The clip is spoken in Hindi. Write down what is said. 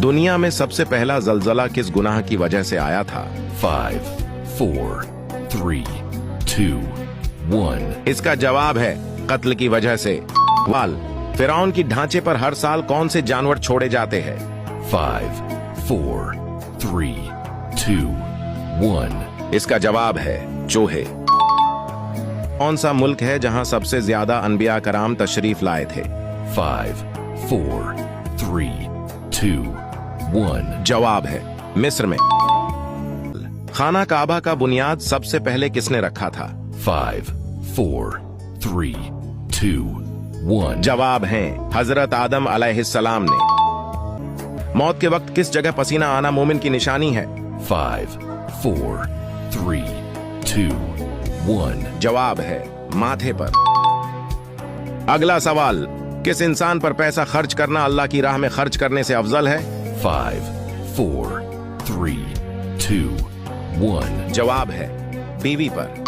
दुनिया में सबसे पहला जलजला किस गुनाह की वजह से आया था? 5, 4, 3, 2, 1। इसका जवाब है कत्ल की वजह से। सवाल, फिरौन की ढांचे पर हर साल कौन से जानवर छोड़े जाते हैं? 5, 4, 3, 2, 1। इसका जवाब है चूहे। कौन सा मुल्क है जहां सबसे ज्यादा अनबिया कराम तशरीफ लाए थे? 5, 4, 3, 2, 1। जवाब है मिस्र में। खाना काबा का बुनियाद सबसे पहले किसने रखा था? 5, 4, 3, 2, 1। जवाब है हजरत आदम अलैहिस्सलाम ने। मौत के वक्त किस जगह पसीना आना मोमिन की निशानी है? 5, 4, 3, 2, 1। जवाब है माथे पर। अगला सवाल, किस इंसान पर पैसा खर्च करना अल्लाह की राह में खर्च करने से अफजल है? 5, 4, 3, 2, 1। जवाब है बीवी पर।